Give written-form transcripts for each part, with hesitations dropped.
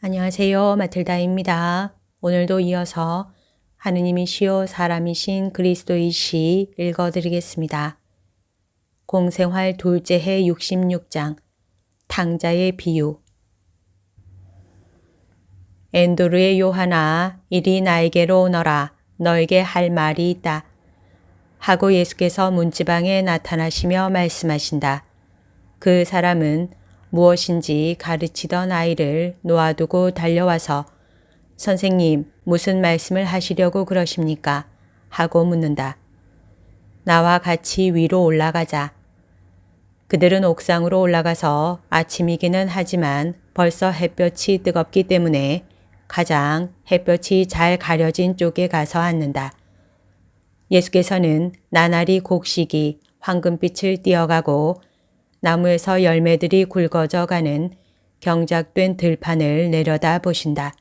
안녕하세요. 마틀다입니다. 오늘도 이어서 하느님이시요 사람이신 그리스도이시 읽어드리겠습니다. 공생활 둘째 해 66장 탕자의 비유. 엔도르의 요하나 이리 나에게로 오너라. 너에게 할 말이 있다. 하고 예수께서 문지방에 나타나시며 말씀하신다. 그 사람은 무엇인지 가르치던 아이를 놓아두고 달려와서 선생님, 무슨 말씀을 하시려고 그러십니까? 하고 묻는다. 나와 같이 위로 올라가자. 그들은 옥상으로 올라가서 아침이기는 하지만 벌써 햇볕이 뜨겁기 때문에 가장 햇볕이 잘 가려진 쪽에 가서 앉는다. 예수께서는 나날이 곡식이 황금빛을 띄어가고 나무에서 열매들이 굵어져 가는 경작된 들판을 내려다 보신다.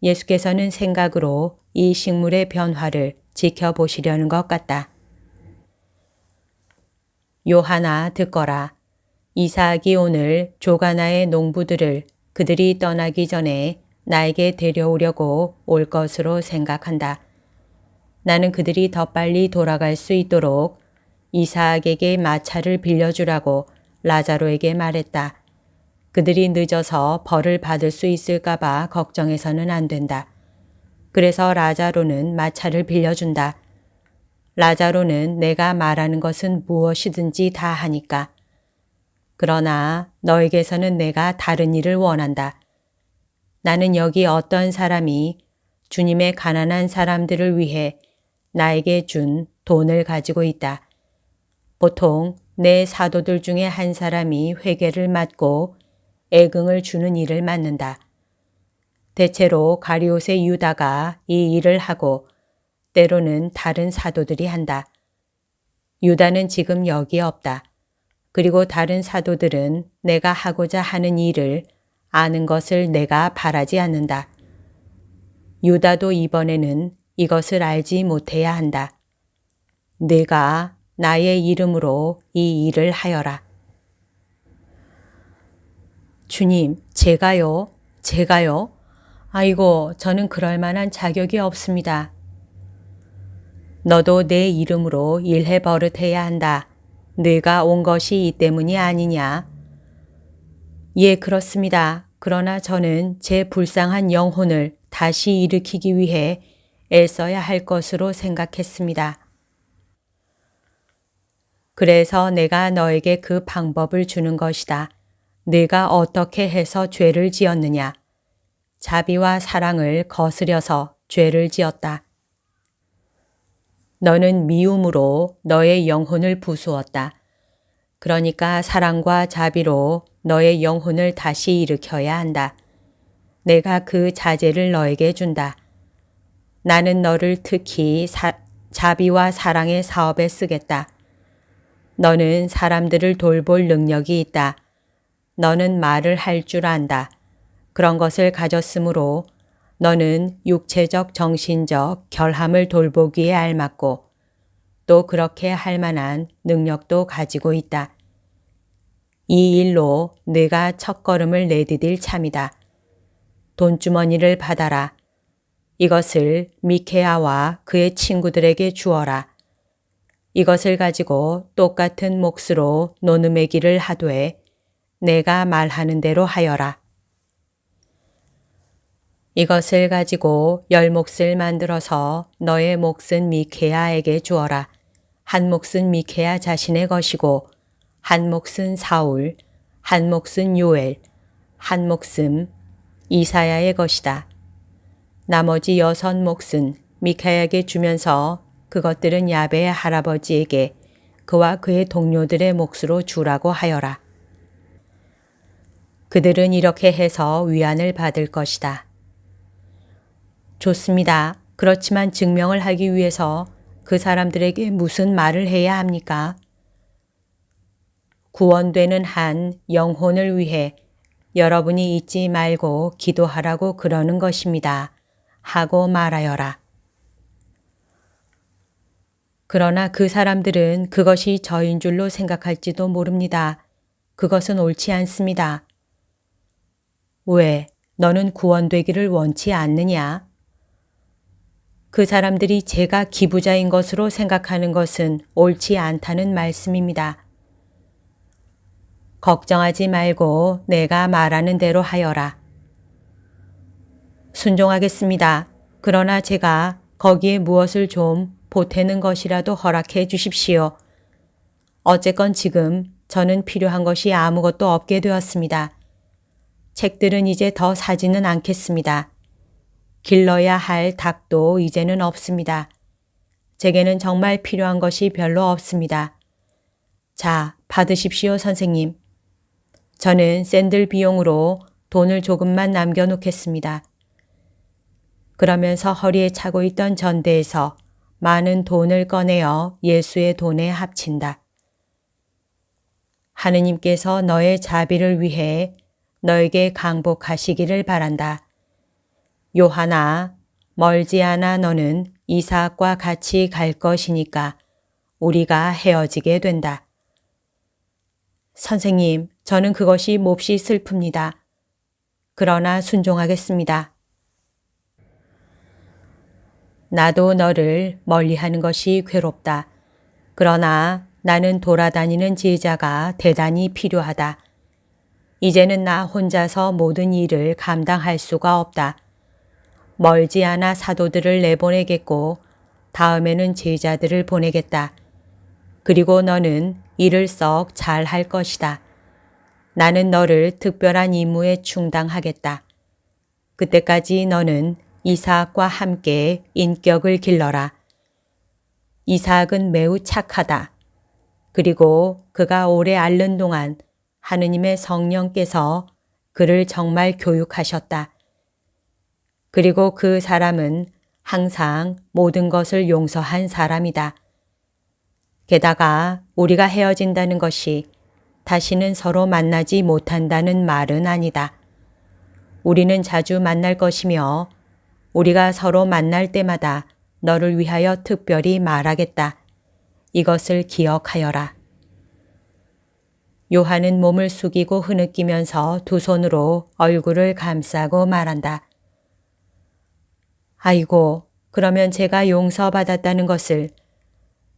예수께서는 생각으로 이 식물의 변화를 지켜보시려는 것 같다. 요하나 듣거라. 이삭이 오늘 조가나의 농부들을 그들이 떠나기 전에 나에게 데려오려고 올 것으로 생각한다. 나는 그들이 더 빨리 돌아갈 수 있도록 이삭에게 마차를 빌려주라고 라자로에게 말했다. 그들이 늦어서 벌을 받을 수 있을까 봐 걱정해서는 안 된다. 그래서 라자로는 마차를 빌려준다. 라자로는 내가 말하는 것은 무엇이든지 다 하니까. 그러나 너에게서는 내가 다른 일을 원한다. 나는 여기 어떤 사람이 주님의 가난한 사람들을 위해 나에게 준 돈을 가지고 있다. 보통 내 사도들 중에 한 사람이 회개를 맡고 애긍을 주는 일을 맡는다. 대체로 가리옷의 유다가 이 일을 하고 때로는 다른 사도들이 한다. 유다는 지금 여기 없다. 그리고 다른 사도들은 내가 하고자 하는 일을 아는 것을 내가 바라지 않는다. 유다도 이번에는 이것을 알지 못해야 한다. 내가 나의 이름으로 이 일을 하여라. 주님, 제가요? 아이고, 저는 그럴 만한 자격이 없습니다. 너도 내 이름으로 일해 버릇해야 한다. 내가 온 것이 이 때문이 아니냐? 예, 그렇습니다. 그러나 저는 제 불쌍한 영혼을 다시 일으키기 위해 애써야 할 것으로 생각했습니다. 그래서 내가 너에게 그 방법을 주는 것이다. 네가 어떻게 해서 죄를 지었느냐? 자비와 사랑을 거스려서 죄를 지었다. 너는 미움으로 너의 영혼을 부수었다. 그러니까 사랑과 자비로 너의 영혼을 다시 일으켜야 한다. 내가 그 자재를 너에게 준다. 나는 너를 특히 자비와 사랑의 사업에 쓰겠다. 너는 사람들을 돌볼 능력이 있다. 너는 말을 할 줄 안다. 그런 것을 가졌으므로 너는 육체적, 정신적 결함을 돌보기에 알맞고 또 그렇게 할 만한 능력도 가지고 있다. 이 일로 네가 첫걸음을 내디딜 참이다. 돈주머니를 받아라. 이것을 미케아와 그의 친구들에게 주어라. 이것을 가지고 똑같은 몫으로 노름의 길을 하되 내가 말하는 대로 하여라. 이것을 가지고 10몫을 만들어서 너의 몫은 미케아에게 주어라. 한 몫은 미케아 자신의 것이고 한 몫은 사울, 한 몫은 요엘, 한 몫은 이사야의 것이다. 나머지 6몫은 미카야에게 주면서 그것들은 야베의 할아버지에게 그와 그의 동료들의 몫으로 주라고 하여라. 그들은 이렇게 해서 위안을 받을 것이다. 좋습니다. 그렇지만 증명을 하기 위해서 그 사람들에게 무슨 말을 해야 합니까? 구원되는 한 영혼을 위해 여러분이 잊지 말고 기도하라고 그러는 것입니다. 하고 말하여라. 그러나 그 사람들은 그것이 저인 줄로 생각할지도 모릅니다. 그것은 옳지 않습니다. 왜? 너는 구원되기를 원치 않느냐? 그 사람들이 제가 기부자인 것으로 생각하는 것은 옳지 않다는 말씀입니다. 걱정하지 말고 내가 말하는 대로 하여라. 순종하겠습니다. 그러나 제가 거기에 무엇을 좀 보태는 것이라도 허락해 주십시오. 어쨌건 지금 저는 필요한 것이 아무것도 없게 되었습니다. 책들은 이제 더 사지는 않겠습니다. 길러야 할 닭도 이제는 없습니다. 제게는 정말 필요한 것이 별로 없습니다. 자, 받으십시오, 선생님. 저는 샌들 비용으로 돈을 조금만 남겨놓겠습니다. 그러면서 허리에 차고 있던 전대에서 많은 돈을 꺼내어 예수의 돈에 합친다. 하느님께서 너의 자비를 위해 너에게 강복하시기를 바란다. 요한아, 멀지 않아 너는 이삭과 같이 갈 것이니까 우리가 헤어지게 된다. 선생님, 저는 그것이 몹시 슬픕니다. 그러나 순종하겠습니다. 나도 너를 멀리하는 것이 괴롭다. 그러나 나는 돌아다니는 제자가 대단히 필요하다. 이제는 나 혼자서 모든 일을 감당할 수가 없다. 멀지 않아 사도들을 내보내겠고 다음에는 제자들을 보내겠다. 그리고 너는 일을 썩 잘할 것이다. 나는 너를 특별한 임무에 충당하겠다. 그때까지 너는 이삭과 함께 인격을 길러라. 이삭은 매우 착하다. 그리고 그가 오래 앓는 동안 하느님의 성령께서 그를 정말 교육하셨다. 그리고 그 사람은 항상 모든 것을 용서한 사람이다. 게다가 우리가 헤어진다는 것이 다시는 서로 만나지 못한다는 말은 아니다. 우리는 자주 만날 것이며 우리가 서로 만날 때마다 너를 위하여 특별히 말하겠다. 이것을 기억하여라. 요한은 몸을 숙이고 흐느끼면서 두 손으로 얼굴을 감싸고 말한다. 아이고, 그러면 제가 용서받았다는 것을,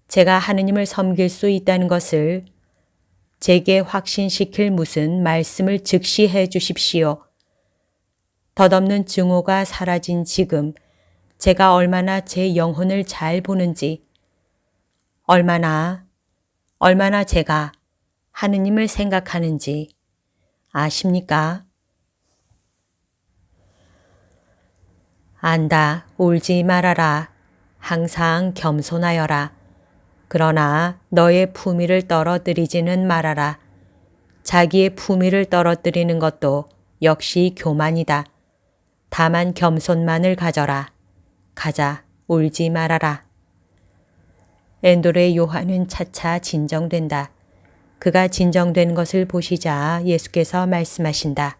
제가 하느님을 섬길 수 있다는 것을 제게 확신시킬 무슨 말씀을 즉시 해 주십시오. 덧없는 증오가 사라진 지금 제가 얼마나 제 영혼을 잘 보는지, 얼마나 제가 하느님을 생각하는지 아십니까? 안다. 울지 말아라. 항상 겸손하여라. 그러나 너의 품위를 떨어뜨리지는 말아라. 자기의 품위를 떨어뜨리는 것도 역시 교만이다. 다만 겸손만을 가져라. 가자. 울지 말아라. 엔도르의 요한은 차차 진정된다. 그가 진정된 것을 보시자 예수께서 말씀하신다.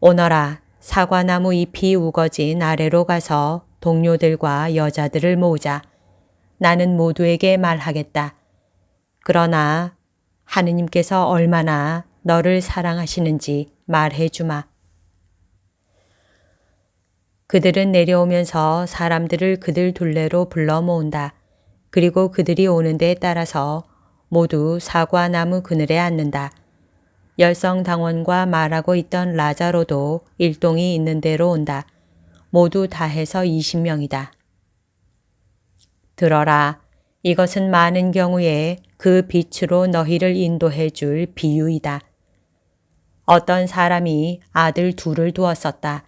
오너라. 사과나무 잎이 우거진 아래로 가서 동료들과 여자들을 모으자. 나는 모두에게 말하겠다. 그러나 하느님께서 얼마나 너를 사랑하시는지 말해 주마. 그들은 내려오면서 사람들을 그들 둘레로 불러 모은다. 그리고 그들이 오는 데에 따라서 모두 사과나무 그늘에 앉는다. 열성당원과 말하고 있던 라자로도 일동이 있는 데로 온다. 모두 다 해서 20명이다. 들어라. 이것은 많은 경우에 그 빛으로 너희를 인도해 줄 비유이다. 어떤 사람이 아들 둘을 두었었다.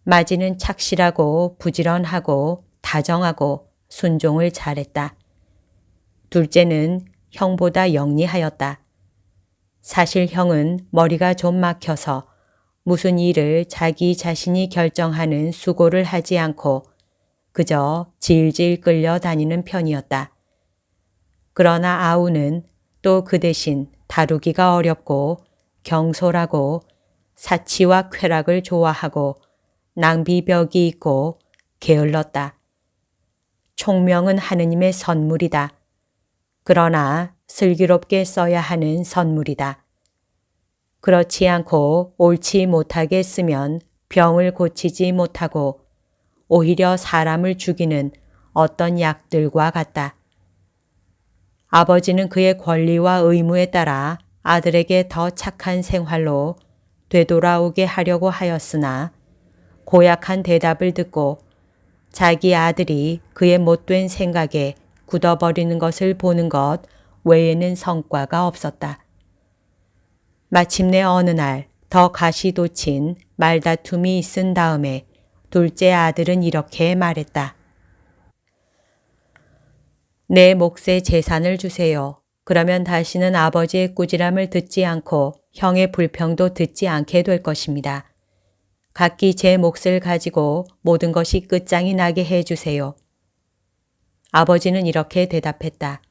마지는 착실하고 부지런하고 다정하고 순종을 잘했다. 둘째는 형보다 영리하였다. 사실 형은 머리가 좀 막혀서 무슨 일을 자기 자신이 결정하는 수고를 하지 않고 그저 질질 끌려다니는 편이었다. 그러나 아우는 또 그 대신 다루기가 어렵고 경솔하고 사치와 쾌락을 좋아하고 낭비벽이 있고 게을렀다. 총명은 하느님의 선물이다. 그러나 슬기롭게 써야 하는 선물이다. 그렇지 않고 옳지 못하게 쓰면 병을 고치지 못하고 오히려 사람을 죽이는 어떤 약들과 같다. 아버지는 그의 권리와 의무에 따라 아들에게 더 착한 생활로 되돌아오게 하려고 하였으나 고약한 대답을 듣고 자기 아들이 그의 못된 생각에 굳어버리는 것을 보는 것 외에는 성과가 없었다. 마침내 어느 날 더 가시돋친 말다툼이 있은 다음에 둘째 아들은 이렇게 말했다. 내 몫의 재산을 주세요. 그러면 다시는 아버지의 꾸지람을 듣지 않고 형의 불평도 듣지 않게 될 것입니다. 각기 제 몫을 가지고 모든 것이 끝장이 나게 해주세요. 아버지는 이렇게 대답했다.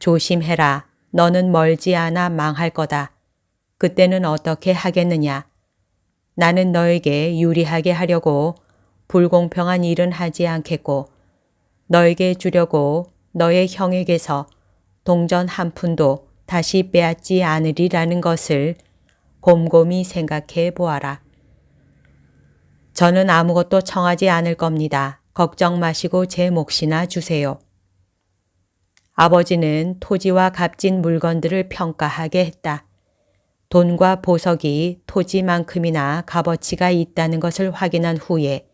조심해라. 너는 멀지 않아 망할 거다. 그때는 어떻게 하겠느냐. 나는 너에게 유리하게 하려고 불공평한 일은 하지 않겠고 너에게 주려고 너의 형에게서 동전 한 푼도 다시 빼앗지 않으리라는 것을 곰곰이 생각해 보아라. 저는 아무것도 청하지 않을 겁니다. 걱정 마시고 제 몫이나 주세요. 아버지는 토지와 값진 물건들을 평가하게 했다. 돈과 보석이 토지만큼이나 값어치가 있다는 것을 확인한 후에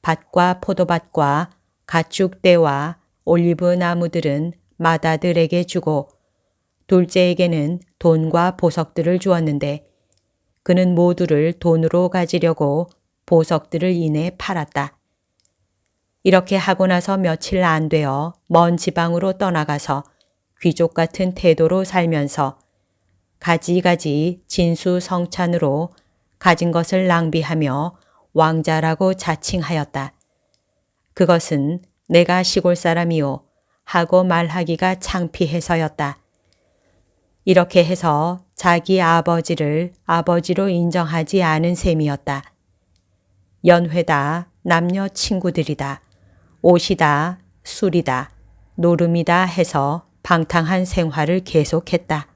밭과 포도밭과 가축대와 올리브 나무들은 마다들에게 주고 둘째에게는 돈과 보석들을 주었는데 그는 모두를 돈으로 가지려고 보석들을 인해 팔았다. 이렇게 하고 나서 며칠 안 되어 먼 지방으로 떠나가서 귀족 같은 태도로 살면서 가지가지 진수성찬으로 가진 것을 낭비하며 왕자라고 자칭하였다. 그것은 내가 시골 사람이요 하고 말하기가 창피해서였다. 이렇게 해서 자기 아버지를 아버지로 인정하지 않은 셈이었다. 연회다, 남녀 친구들이다, 옷이다, 술이다, 노름이다 해서 방탕한 생활을 계속했다.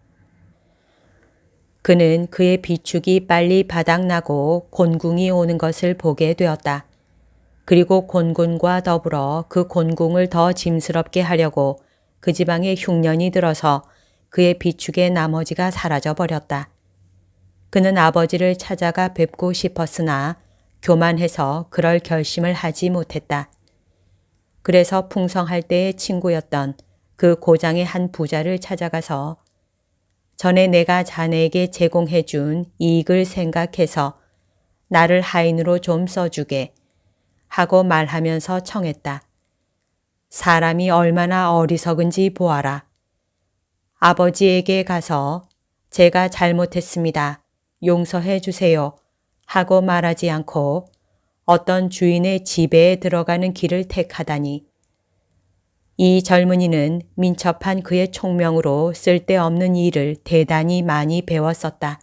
그는 그의 비축이 빨리 바닥나고 곤궁이 오는 것을 보게 되었다. 그리고 곤궁과 더불어 그 곤궁을 더 짐스럽게 하려고 그 지방에 흉년이 들어서 그의 비축의 나머지가 사라져 버렸다. 그는 아버지를 찾아가 뵙고 싶었으나 교만해서 그럴 결심을 하지 못했다. 그래서 풍성할 때의 친구였던 그 고장의 한 부자를 찾아가서 전에 내가 자네에게 제공해 준 이익을 생각해서 나를 하인으로 좀 써주게 하고 말하면서 청했다. 사람이 얼마나 어리석은지 보아라. 아버지에게 가서 제가 잘못했습니다. 용서해 주세요 하고 말하지 않고 어떤 주인의 지배에 들어가는 길을 택하다니. 이 젊은이는 민첩한 그의 총명으로 쓸데없는 일을 대단히 많이 배웠었다.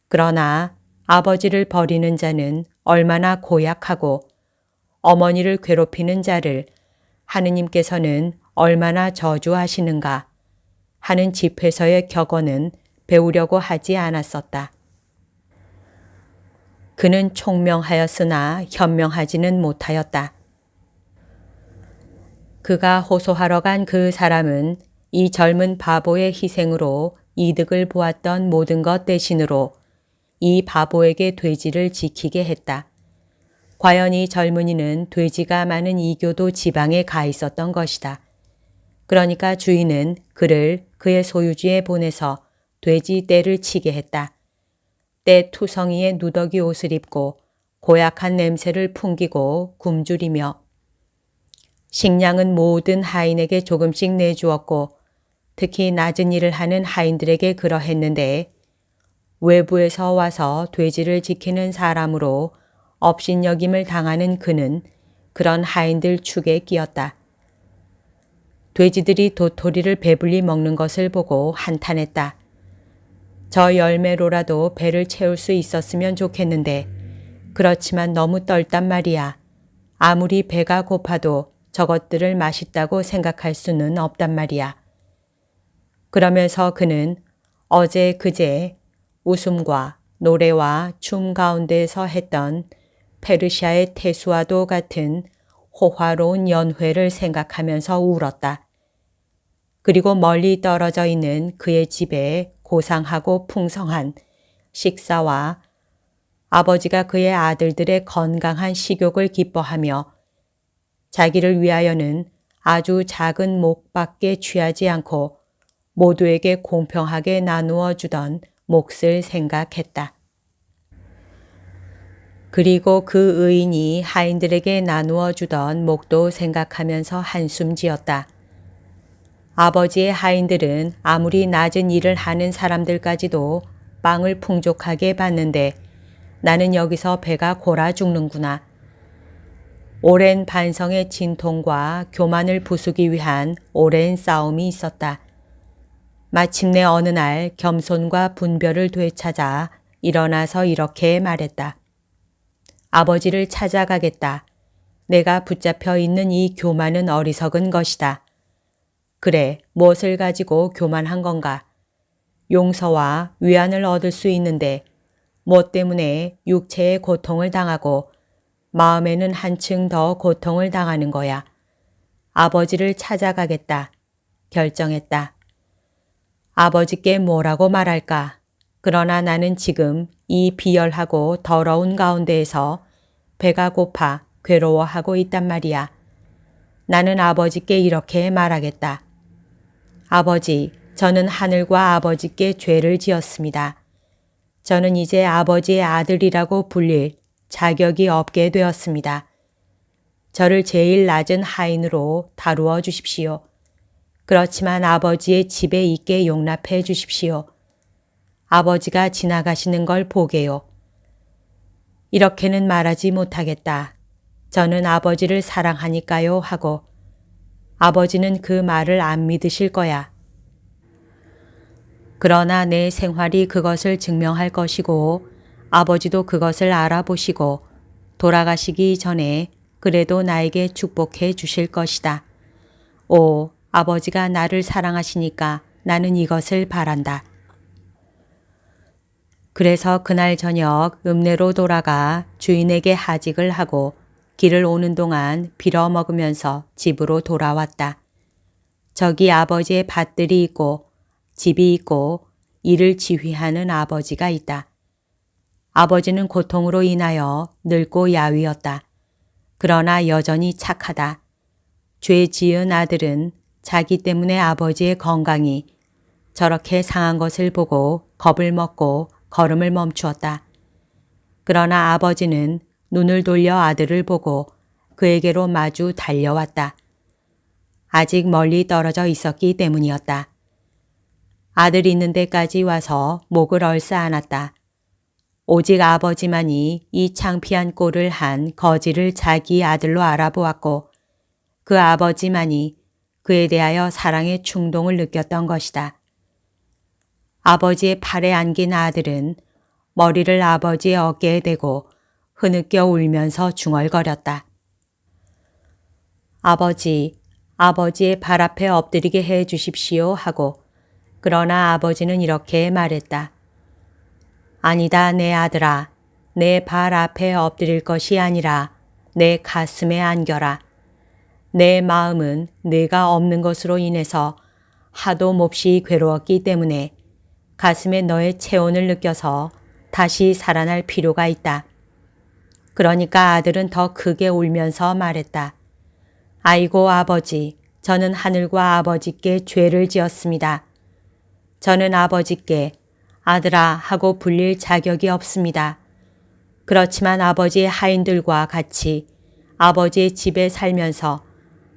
그러나 아버지를 버리는 자는 얼마나 고약하고 어머니를 괴롭히는 자를 하느님께서는 얼마나 저주하시는가 하는 집회서의 격언은 배우려고 하지 않았었다. 그는 총명하였으나 현명하지는 못하였다. 그가 호소하러 간 그 사람은 이 젊은 바보의 희생으로 이득을 보았던 모든 것 대신으로 이 바보에게 돼지를 지키게 했다. 과연 이 젊은이는 돼지가 많은 이교도 지방에 가 있었던 것이다. 그러니까 주인은 그를 그의 소유지에 보내서 돼지 떼를 치게 했다. 떼 투성이의 누더기 옷을 입고 고약한 냄새를 풍기고 굶주리며 식량은 모든 하인에게 조금씩 내주었고 특히 낮은 일을 하는 하인들에게 그러했는데 외부에서 와서 돼지를 지키는 사람으로 업신여김을 당하는 그는 그런 하인들 축에 끼었다. 돼지들이 도토리를 배불리 먹는 것을 보고 한탄했다. 저 열매로라도 배를 채울 수 있었으면 좋겠는데 그렇지만 너무 떨단 말이야. 아무리 배가 고파도 저것들을 맛있다고 생각할 수는 없단 말이야. 그러면서 그는 어제 그제 웃음과 노래와 춤 가운데서 했던 페르시아의 태수와도 같은 호화로운 연회를 생각하면서 울었다. 그리고 멀리 떨어져 있는 그의 집에 고상하고 풍성한 식사와 아버지가 그의 아들들의 건강한 식욕을 기뻐하며 자기를 위하여는 아주 작은 몫밖에 취하지 않고 모두에게 공평하게 나누어 주던 몫을 생각했다. 그리고 그 의인이 하인들에게 나누어 주던 몫도 생각하면서 한숨 지었다. 아버지의 하인들은 아무리 낮은 일을 하는 사람들까지도 빵을 풍족하게 받는데 나는 여기서 배가 골아 죽는구나. 오랜 반성의 진통과 교만을 부수기 위한 오랜 싸움이 있었다. 마침내 어느 날 겸손과 분별을 되찾아 일어나서 이렇게 말했다. 아버지를 찾아가겠다. 내가 붙잡혀 있는 이 교만은 어리석은 것이다. 그래, 무엇을 가지고 교만한 건가? 용서와 위안을 얻을 수 있는데 뭐 때문에 육체의 고통을 당하고 마음에는 한층 더 고통을 당하는 거야. 아버지를 찾아가겠다. 결정했다. 아버지께 뭐라고 말할까? 그러나 나는 지금 이 비열하고 더러운 가운데에서 배가 고파 괴로워하고 있단 말이야. 나는 아버지께 이렇게 말하겠다. 아버지, 저는 하늘과 아버지께 죄를 지었습니다. 저는 이제 아버지의 아들이라고 불릴 자격이 없게 되었습니다. 저를 제일 낮은 하인으로 다루어 주십시오. 그렇지만 아버지의 집에 있게 용납해 주십시오. 아버지가 지나가시는 걸 보게요. 이렇게는 말하지 못하겠다. 저는 아버지를 사랑하니까요 하고 아버지는 그 말을 안 믿으실 거야. 그러나 내 생활이 그것을 증명할 것이고 아버지도 그것을 알아보시고 돌아가시기 전에 그래도 나에게 축복해 주실 것이다. 오, 아버지가 나를 사랑하시니까 나는 이것을 바란다. 그래서 그날 저녁 읍내로 돌아가 주인에게 하직을 하고 길을 오는 동안 빌어먹으면서 집으로 돌아왔다. 저기 아버지의 밭들이 있고 집이 있고 일을 지휘하는 아버지가 있다. 아버지는 고통으로 인하여 늙고 야위었다. 그러나 여전히 착하다. 죄 지은 아들은 자기 때문에 아버지의 건강이 저렇게 상한 것을 보고 겁을 먹고 걸음을 멈추었다. 그러나 아버지는 눈을 돌려 아들을 보고 그에게로 마주 달려왔다. 아직 멀리 떨어져 있었기 때문이었다. 아들 있는 데까지 와서 목을 얼싸 안았다. 오직 아버지만이 이 창피한 꼴을 한 거지를 자기 아들로 알아보았고 그 아버지만이 그에 대하여 사랑의 충동을 느꼈던 것이다. 아버지의 팔에 안긴 아들은 머리를 아버지의 어깨에 대고 흐느껴 울면서 중얼거렸다. 아버지, 아버지의 발 앞에 엎드리게 해 주십시오 하고 그러나 아버지는 이렇게 말했다. 아니다 내 아들아, 내 발 앞에 엎드릴 것이 아니라 내 가슴에 안겨라. 내 마음은 네가 없는 것으로 인해서 하도 몹시 괴로웠기 때문에 가슴에 너의 체온을 느껴서 다시 살아날 필요가 있다. 그러니까 아들은 더 크게 울면서 말했다. 아이고 아버지, 저는 하늘과 아버지께 죄를 지었습니다. 저는 아버지께 아들아 하고 불릴 자격이 없습니다. 그렇지만 아버지의 하인들과 같이 아버지의 집에 살면서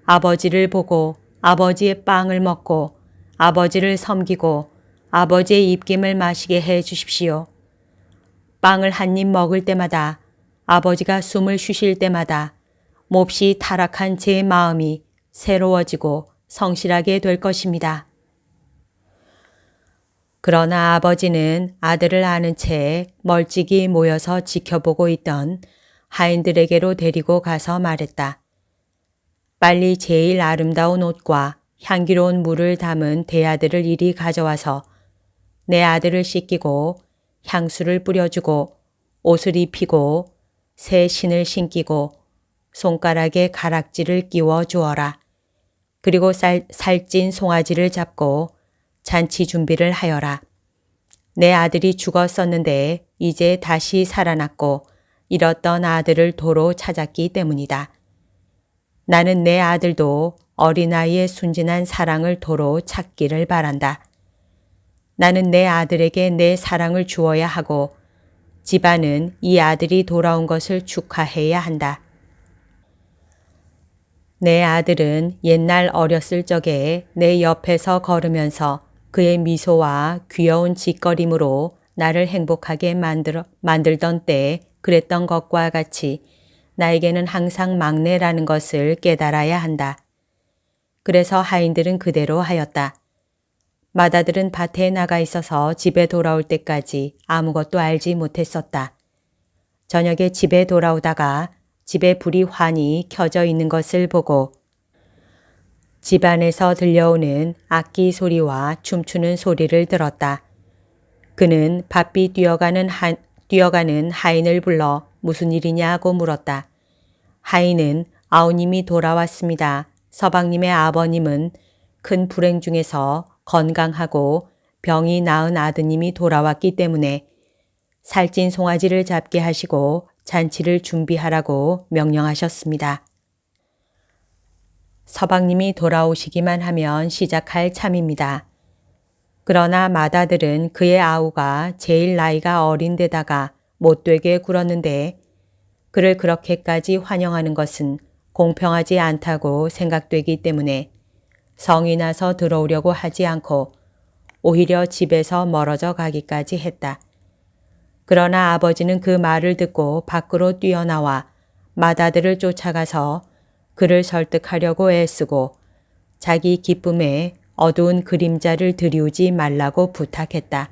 아버지를 보고 아버지의 빵을 먹고 아버지를 섬기고 아버지의 입김을 마시게 해 주십시오. 빵을 한 입 먹을 때마다 아버지가 숨을 쉬실 때마다 몹시 타락한 제 마음이 새로워지고 성실하게 될 것입니다. 그러나 아버지는 아들을 아는 채 멀찍이 모여서 지켜보고 있던 하인들에게로 데리고 가서 말했다. 빨리 제일 아름다운 옷과 향기로운 물을 담은 대야들을 이리 가져와서 내 아들을 씻기고 향수를 뿌려주고 옷을 입히고 새 신을 신기고 손가락에 가락지를 끼워 주어라. 그리고 살찐 송아지를 잡고 잔치 준비를 하여라. 내 아들이 죽었었는데 이제 다시 살아났고 잃었던 아들을 도로 찾았기 때문이다. 나는 내 아들도 어린아이의 순진한 사랑을 도로 찾기를 바란다. 나는 내 아들에게 내 사랑을 주어야 하고 집안은 이 아들이 돌아온 것을 축하해야 한다. 내 아들은 옛날 어렸을 적에 내 옆에서 걸으면서 그의 미소와 귀여운 짓거림으로 나를 행복하게 만들던 때에 그랬던 것과 같이 나에게는 항상 막내라는 것을 깨달아야 한다. 그래서 하인들은 그대로 하였다. 맏아들은 밭에 나가 있어서 집에 돌아올 때까지 아무것도 알지 못했었다. 저녁에 집에 돌아오다가 집에 불이 환히 켜져 있는 것을 보고 집안에서 들려오는 악기 소리와 춤추는 소리를 들었다. 그는 바삐 뛰어가는 하인을 불러 무슨 일이냐고 물었다. 하인은 아우님이 돌아왔습니다. 서방님의 아버님은 큰 불행 중에서 건강하고 병이 나은 아드님이 돌아왔기 때문에 살찐 송아지를 잡게 하시고 잔치를 준비하라고 명령하셨습니다. 서방님이 돌아오시기만 하면 시작할 참입니다. 그러나 맏아들은 그의 아우가 제일 나이가 어린 데다가 못되게 굴었는데 그를 그렇게까지 환영하는 것은 공평하지 않다고 생각되기 때문에 성이 나서 들어오려고 하지 않고 오히려 집에서 멀어져 가기까지 했다. 그러나 아버지는 그 말을 듣고 밖으로 뛰어나와 맏아들을 쫓아가서 그를 설득하려고 애쓰고 자기 기쁨에 어두운 그림자를 들이우지 말라고 부탁했다.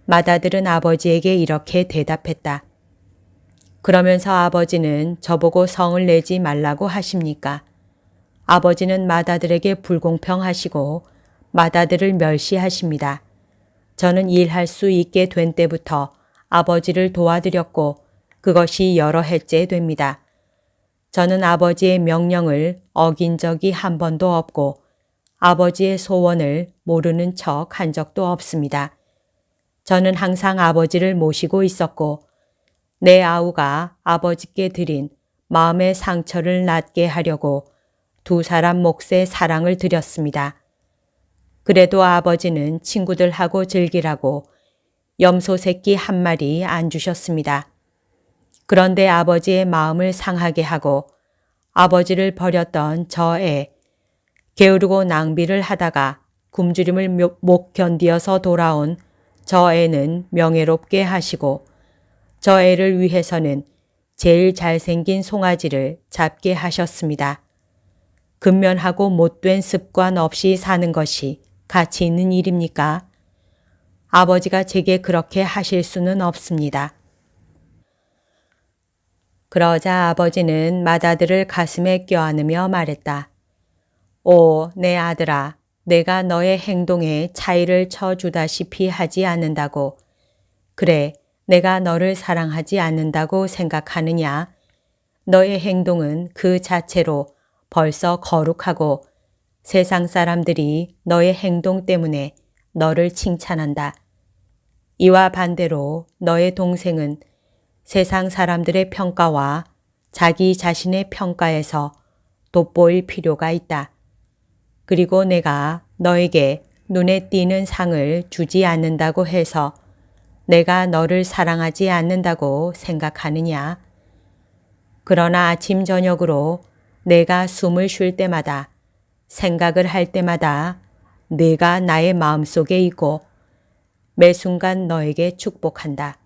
맏아들은 아버지에게 이렇게 대답했다. 그러면서 아버지는 저보고 성을 내지 말라고 하십니까? 아버지는 맏아들에게 불공평하시고 맏아들을 멸시하십니다. 저는 일할 수 있게 된 때부터 아버지를 도와드렸고 그것이 여러 해째 됩니다. 저는 아버지의 명령을 어긴 적이 한 번도 없고 아버지의 소원을 모르는 척 한 적도 없습니다. 저는 항상 아버지를 모시고 있었고 내 아우가 아버지께 드린 마음의 상처를 낫게 하려고 두 사람 몫의 사랑을 드렸습니다. 그래도 아버지는 친구들하고 즐기라고 염소 새끼 한 마리 안 주셨습니다. 그런데 아버지의 마음을 상하게 하고 아버지를 버렸던 저 애, 게으르고 낭비를 하다가 굶주림을 못 견디어서 돌아온 저 애는 명예롭게 하시고 저 애를 위해서는 제일 잘생긴 송아지를 잡게 하셨습니다. 근면하고 못된 습관 없이 사는 것이 가치 있는 일입니까? 아버지가 제게 그렇게 하실 수는 없습니다. 그러자 아버지는 맏아들을 가슴에 껴안으며 말했다. 오, 내 아들아, 내가 너의 행동에 차이를 쳐주다시피 하지 않는다고. 그래, 내가 너를 사랑하지 않는다고 생각하느냐? 너의 행동은 그 자체로 벌써 거룩하고 세상 사람들이 너의 행동 때문에 너를 칭찬한다. 이와 반대로 너의 동생은 세상 사람들의 평가와 자기 자신의 평가에서 돋보일 필요가 있다. 그리고 내가 너에게 눈에 띄는 상을 주지 않는다고 해서 내가 너를 사랑하지 않는다고 생각하느냐? 그러나 아침 저녁으로 내가 숨을 쉴 때마다 생각을 할 때마다 네가 나의 마음속에 있고 매 순간 너에게 축복한다.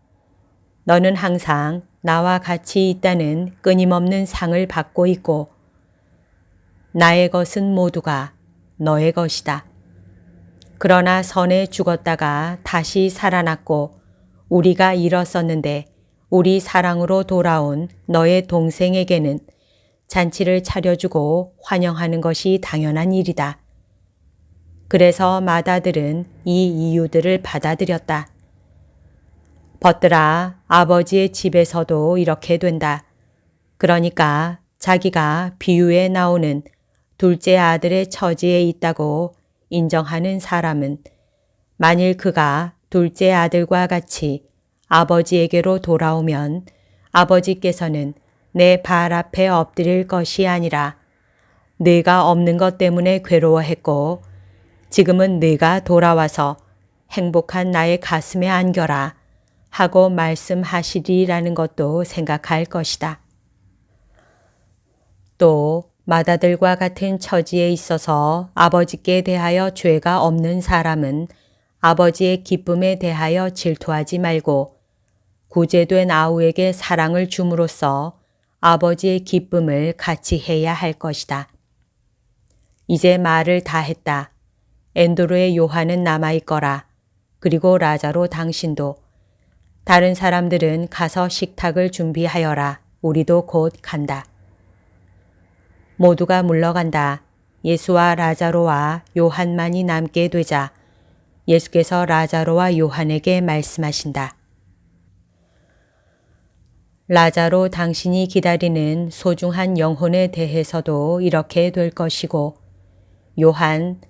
너는 항상 나와 같이 있다는 끊임없는 상을 받고 있고 나의 것은 모두가 너의 것이다. 그러나 선에 죽었다가 다시 살아났고 우리가 잃었었는데 우리 사랑으로 돌아온 너의 동생에게는 잔치를 차려주고 환영하는 것이 당연한 일이다. 그래서 맏아들은 이 이유들을 받아들였다. 벗들아, 아버지의 집에서도 이렇게 된다. 그러니까 자기가 비유에 나오는 둘째 아들의 처지에 있다고 인정하는 사람은 만일 그가 둘째 아들과 같이 아버지에게로 돌아오면 아버지께서는 내 발 앞에 엎드릴 것이 아니라 네가 없는 것 때문에 괴로워했고 지금은 네가 돌아와서 행복한 나의 가슴에 안겨라 하고 말씀하시리라는 것도 생각할 것이다. 또 맏아들과 같은 처지에 있어서 아버지께 대하여 죄가 없는 사람은 아버지의 기쁨에 대하여 질투하지 말고 구제된 아우에게 사랑을 줌으로써 아버지의 기쁨을 같이 해야 할 것이다. 이제 말을 다 했다. 엔드로의 요한은 남아있거라. 그리고 라자로 당신도. 다른 사람들은 가서 식탁을 준비하여라. 우리도 곧 간다. 모두가 물러간다. 예수와 라자로와 요한만이 남게 되자 예수께서 라자로와 요한에게 말씀하신다. 라자로 당신이 기다리는 소중한 영혼에 대해서도 이렇게 될 것이고 요한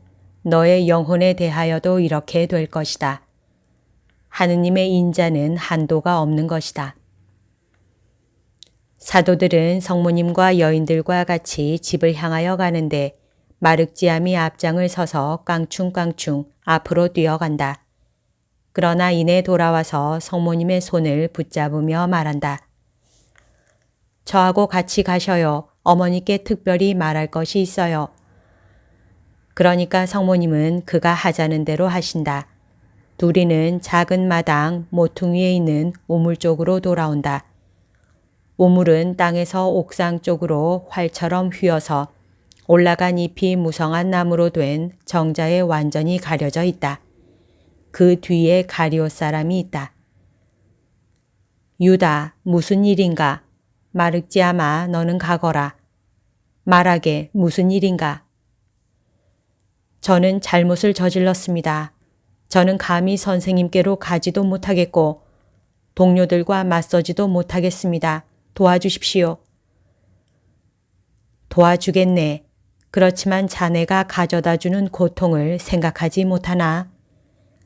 너의 영혼에 대하여도 이렇게 될 것이다. 하느님의 인자는 한도가 없는 것이다. 사도들은 성모님과 여인들과 같이 집을 향하여 가는데 마륵지암이 앞장을 서서 깡충깡충 앞으로 뛰어간다. 그러나 이내 돌아와서 성모님의 손을 붙잡으며 말한다. 저하고 같이 가셔요. 어머니께 특별히 말할 것이 있어요. 그러니까 성모님은 그가 하자는 대로 하신다. 둘이는 작은 마당 모퉁이에 있는 우물 쪽으로 돌아온다. 우물은 땅에서 옥상 쪽으로 활처럼 휘어서 올라간 잎이 무성한 나무로 된 정자에 완전히 가려져 있다. 그 뒤에 가룟 사람이 있다. 유다, 무슨 일인가? 마륵지암아, 너는 가거라. 말하게, 무슨 일인가? 저는 잘못을 저질렀습니다. 저는 감히 선생님께로 가지도 못하겠고 동료들과 맞서지도 못하겠습니다. 도와주십시오. 도와주겠네. 그렇지만 자네가 가져다주는 고통을 생각하지 못하나?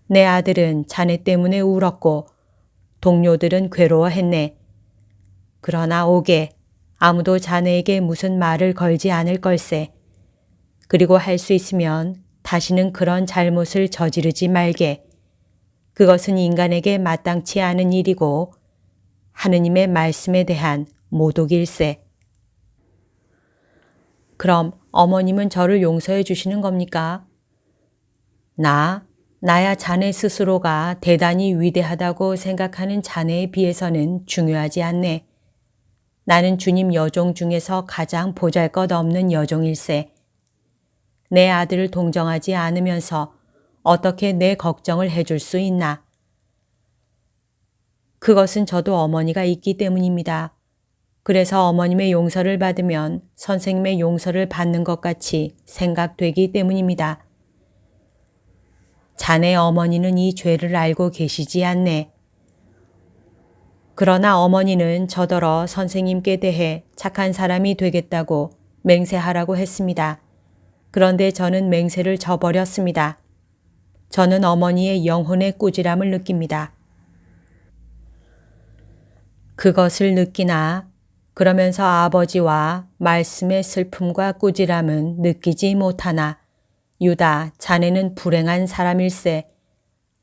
내 아들은 자네 때문에 울었고 동료들은 괴로워했네. 그러나 오게 아무도 자네에게 무슨 말을 걸지 않을 걸세. 그리고 할 수 있으면 다시는 그런 잘못을 저지르지 말게. 그것은 인간에게 마땅치 않은 일이고 하느님의 말씀에 대한 모독일세. 그럼 어머님은 저를 용서해 주시는 겁니까? 나야 자네 스스로가 대단히 위대하다고 생각하는 자네에 비해서는 중요하지 않네. 나는 주님 여종 중에서 가장 보잘것없는 여종일세. 내 아들을 동정하지 않으면서 어떻게 내 걱정을 해줄 수 있나? 그것은 저도 어머니가 있기 때문입니다. 그래서 어머님의 용서를 받으면 선생님의 용서를 받는 것 같이 생각되기 때문입니다. 자네 어머니는 이 죄를 알고 계시지 않네. 그러나 어머니는 저더러 선생님께 대해 착한 사람이 되겠다고 맹세하라고 했습니다. 그런데 저는 맹세를 저버렸습니다. 저는 어머니의 영혼의 꾸지람을 느낍니다. 그것을 느끼나 그러면서 아버지와 말씀의 슬픔과 꾸지람은 느끼지 못하나 유다, 자네는 불행한 사람일세.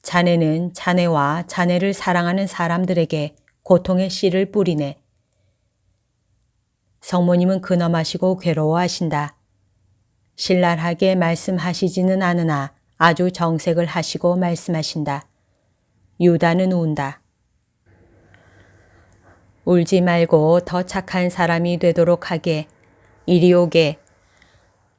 자네는 자네와 자네를 사랑하는 사람들에게 고통의 씨를 뿌리네. 성모님은 근엄하시고 괴로워하신다. 신랄하게 말씀하시지는 않으나 아주 정색을 하시고 말씀하신다. 유다는 운다. 울지 말고 더 착한 사람이 되도록 하게. 이리 오게.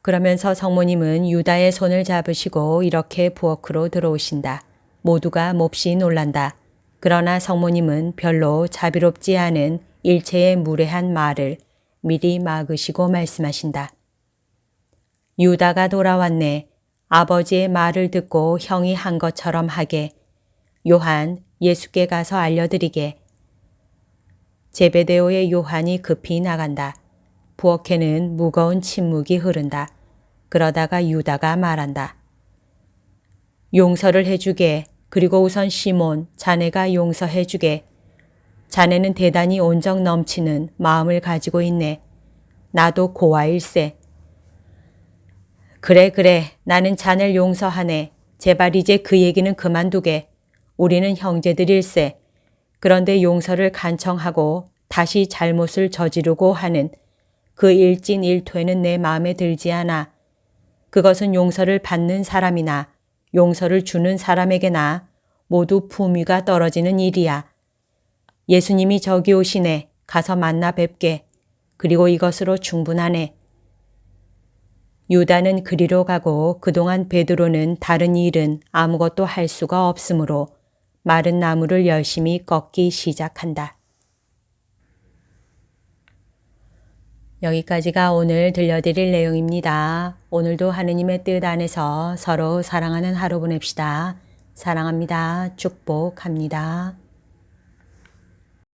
그러면서 성모님은 유다의 손을 잡으시고 이렇게 부엌으로 들어오신다. 모두가 몹시 놀란다. 그러나 성모님은 별로 자비롭지 않은 일체의 무례한 말을 미리 막으시고 말씀하신다. 유다가 돌아왔네. 아버지의 말을 듣고 형이 한 것처럼 하게. 요한, 예수께 가서 알려드리게. 제베데오의 요한이 급히 나간다. 부엌에는 무거운 침묵이 흐른다. 그러다가 유다가 말한다. 용서를 해주게. 그리고 우선 시몬, 자네가 용서해주게. 자네는 대단히 온정 넘치는 마음을 가지고 있네. 나도 고아일세. 그래, 나는 자네를 용서하네. 제발 이제 그 얘기는 그만두게. 우리는 형제들일세. 그런데 용서를 간청하고 다시 잘못을 저지르고 하는 그 일진일퇴는 내 마음에 들지 않아. 그것은 용서를 받는 사람이나 용서를 주는 사람에게나 모두 품위가 떨어지는 일이야. 예수님이 저기 오시네. 가서 만나 뵙게. 그리고 이것으로 충분하네. 유다는 그리로 가고 그동안 베드로는 다른 일은 아무것도 할 수가 없으므로 마른 나무를 열심히 꺾기 시작한다. 여기까지가 오늘 들려드릴 내용입니다. 오늘도 하느님의 뜻 안에서 서로 사랑하는 하루 보냅시다. 사랑합니다. 축복합니다.